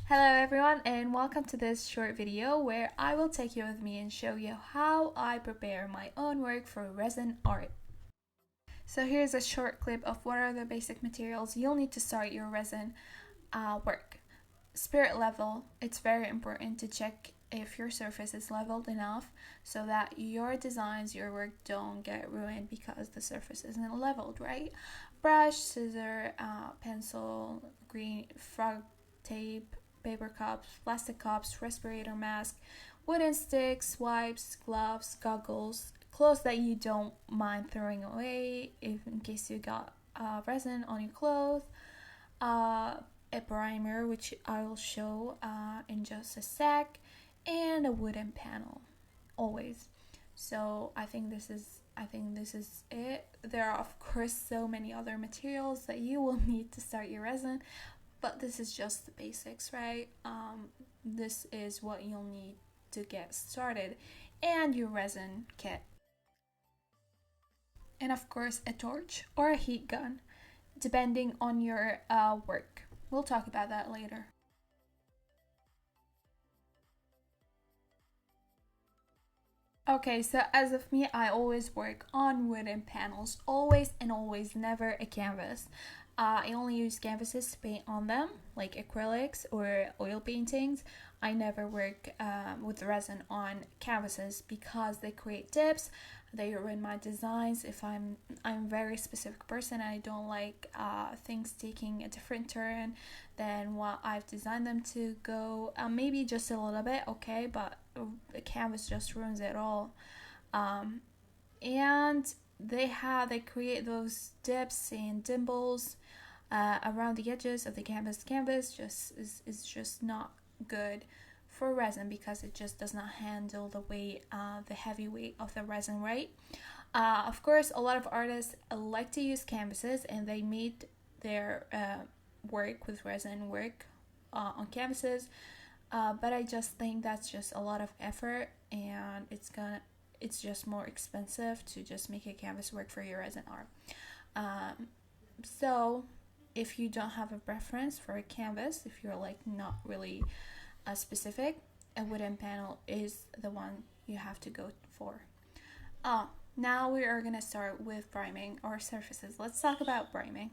Hello everyone and welcome to this short video where I will take you with me and show you how I prepare my own work for resin art. So here's a short clip of what are the basic materials you'll need to start your resin work. Spirit level, it's very important to check if your surface is leveled enough so that your designs, your work don't get ruined because the surface isn't leveled, right? Brush, scissor, pencil, green frog tape, paper cups, plastic cups, respirator mask, wooden sticks, wipes, gloves, goggles, clothes that you don't mind throwing away if in case you got resin on your clothes, a primer which I will show in just a sec, and a wooden panel always. So I think this is it. There are of course so many other materials that you will need to start your resin, but this is just the basics, right? This is what you'll need to get started, and your resin kit, and of course a torch or a heat gun depending on your work. We'll talk about that later. Okay, so as of me, I always work on wooden panels, always and always, never a canvas. I only use canvases to paint on them, like acrylics or oil paintings. I never work with resin on canvases because they create dips, they ruin my designs. If I'm a very specific person and I don't like things taking a different turn than what I've designed them to go, maybe just a little bit, okay, but a canvas just ruins it all. And they create those dips and dimples around the edges of the canvas. Canvas just is just not good for resin because it just does not handle the weight, the heavy weight of the resin, right? Of course, a lot of artists like to use canvases, and they made their work with resin work on canvases. But I just think that's just a lot of effort, and it's just more expensive to just make a canvas work for your resin art. So if you don't have a preference for a canvas, if you're like not really specific, a wooden panel is the one you have to go for. Now we are gonna start with priming our surfaces. Let's talk about priming.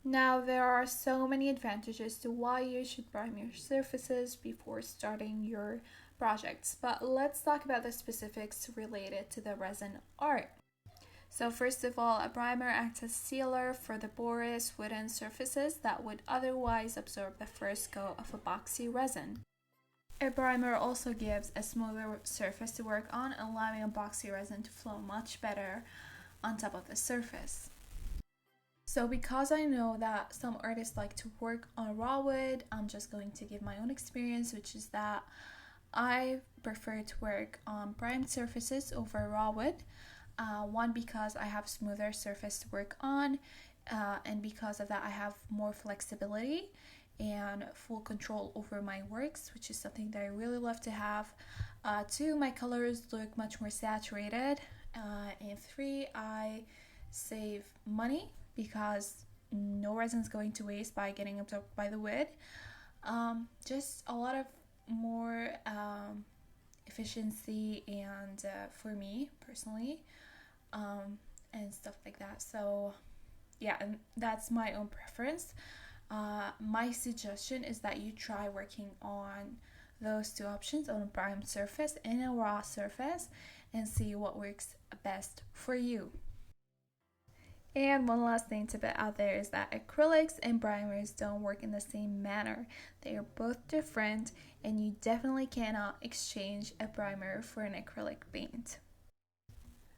Now, there are so many advantages to why you should prime your surfaces before starting your projects, but let's talk about the specifics related to the resin art. So first of all, a primer acts as sealer for the porous wooden surfaces that would otherwise absorb the first coat of epoxy resin. A primer also gives a smoother surface to work on, allowing epoxy resin to flow much better on top of the surface. So because I know that some artists like to work on raw wood, I'm just going to give my own experience, which is that I prefer to work on primed surfaces over raw wood. One, because I have smoother surface to work on, and because of that I have more flexibility and full control over my works, which is something that I really love to have. Two, my colors look much more saturated. And three, I save money because no resin is going to waste by getting absorbed by the wood. Just a lot of more efficiency, and for me personally, and stuff like that. So yeah, and that's my own preference. My suggestion is that you try working on those two options, on a primed surface and a raw surface, and see what works best for you. And one last thing to put out there is that acrylics and primers don't work in the same manner. They are both different, and you definitely cannot exchange a primer for an acrylic paint.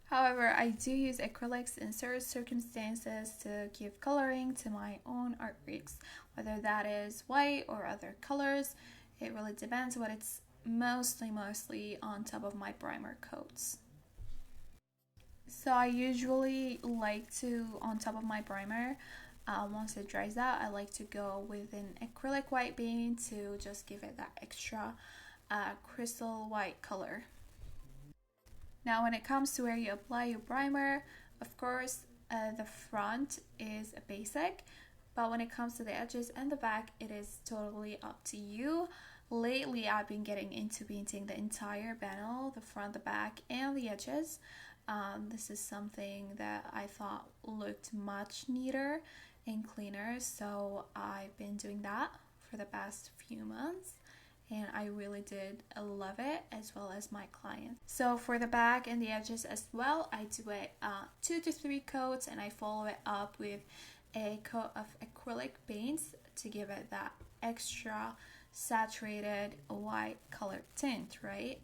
However, I do use acrylics in certain circumstances to give coloring to my own artworks, whether that is white or other colors. It really depends, but it's mostly on top of my primer coats. So I usually like to, on top of my primer, once it dries out, I like to go with an acrylic white paint to just give it that extra crystal white color. Now when it comes to where you apply your primer, of course the front is a basic, But when it comes to the edges and the back, it is totally up to you. Lately, I've been getting into painting the entire panel, the front, the back, and the edges. This is something that I thought looked much neater and cleaner, so I've been doing that for the past few months, and I really did love it, as well as my clients. So for the back and the edges as well, I do it 2 to 3 coats, and I follow it up with a coat of acrylic paints to give it that extra saturated white color tint, right?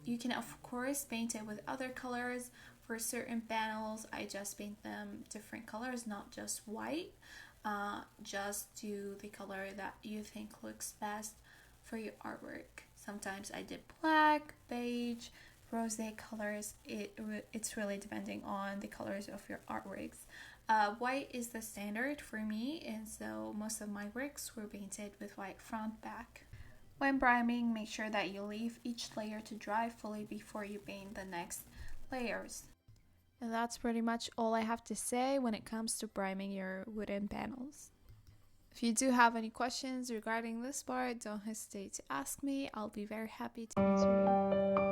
You can of course paint it with other colors. For certain panels, I just paint them different colors, not just white. Just do the color that you think looks best for your artwork. Sometimes I did black, beige, rose colors. It's really depending on the colors of your artworks. White is the standard for me, and so most of my works were painted with white front back. When priming, make sure that you leave each layer to dry fully before you paint the next layers. And that's pretty much all I have to say when it comes to priming your wooden panels. If you do have any questions regarding this part, don't hesitate to ask me. I'll be very happy to answer you.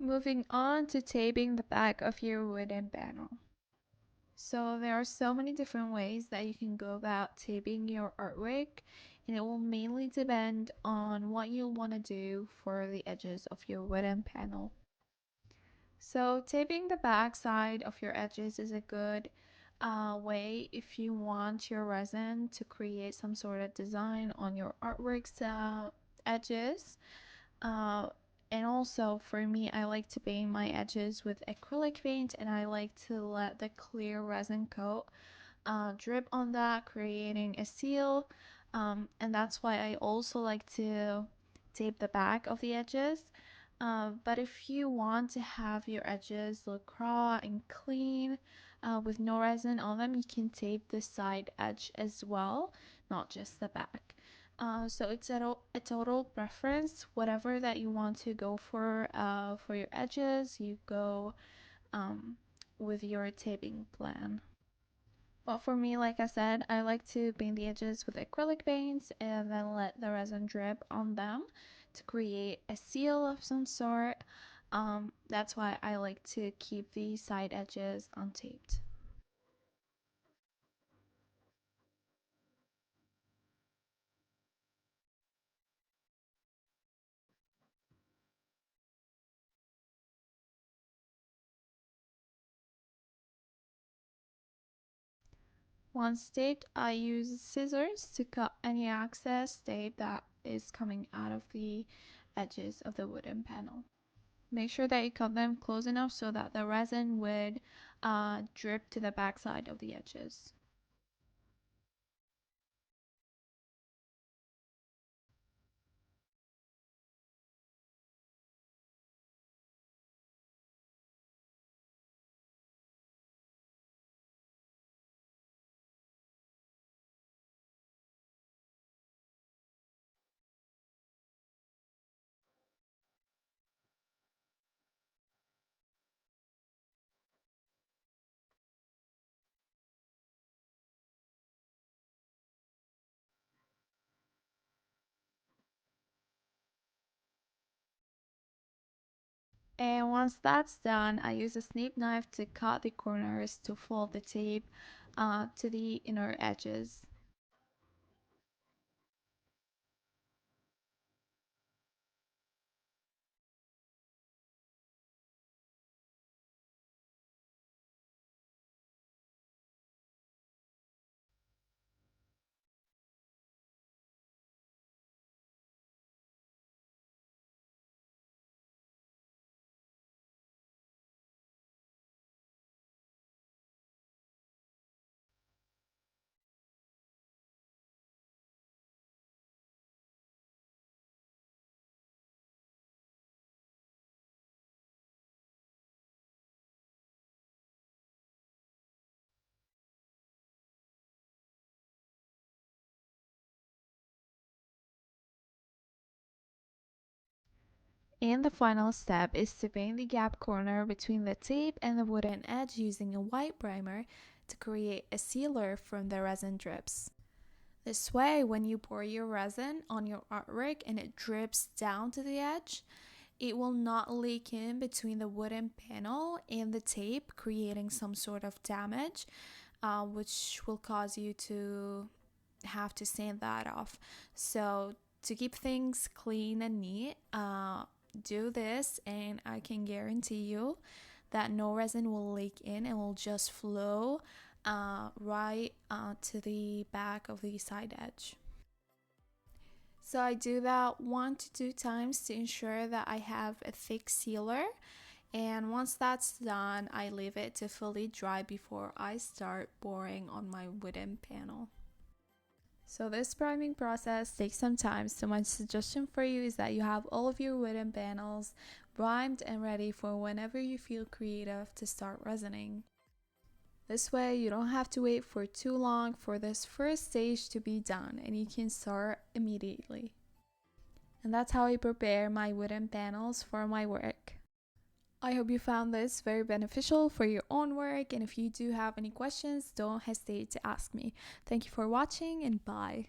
Moving on to taping the back of your wooden panel. So there are so many different ways that you can go about taping your artwork, and it will mainly depend on what you want to do for the edges of your wooden panel. So taping the back side of your edges is a good way if you want your resin to create some sort of design on your artwork's edges. Uh, and also for me, I like to paint my edges with acrylic paint, and I like to let the clear resin coat drip on that, creating a seal. And that's why I also like to tape the back of the edges. But if you want to have your edges look raw and clean with no resin on them, you can tape the side edge as well, not just the back. So it's a total preference. Whatever that you want to go for your edges, you go um, with your taping plan. Well, for me, like I said, I like to paint the edges with acrylic paints and then let the resin drip on them to create a seal of some sort. That's why I like to keep the side edges untaped. Once taped, I use scissors to cut any excess tape that is coming out of the edges of the wooden panel. Make sure that you cut them close enough so that the resin would drip to the backside of the edges. And once that's done, I use a snip knife to cut the corners to fold the tape to the inner edges. And the final step is to paint the gap corner between the tape and the wooden edge using a white primer to create a sealer from the resin drips. This way, when you pour your resin on your artwork and it drips down to the edge, it will not leak in between the wooden panel and the tape, creating some sort of damage, which will cause you to have to sand that off. So, to keep things clean and neat, do this, and I can guarantee you that no resin will leak in and will just flow right to the back of the side edge. So I do that 1 to 2 times to ensure that I have a thick sealer. And once that's done, I leave it to fully dry before I start pouring on my wooden panel. So this priming process takes some time, so my suggestion for you is that you have all of your wooden panels primed and ready for whenever you feel creative to start resining. This way you don't have to wait for too long for this first stage to be done, and you can start immediately. And that's how I prepare my wooden panels for my work. I hope you found this very beneficial for your own work, and if you do have any questions, don't hesitate to ask me. Thank you for watching, and bye.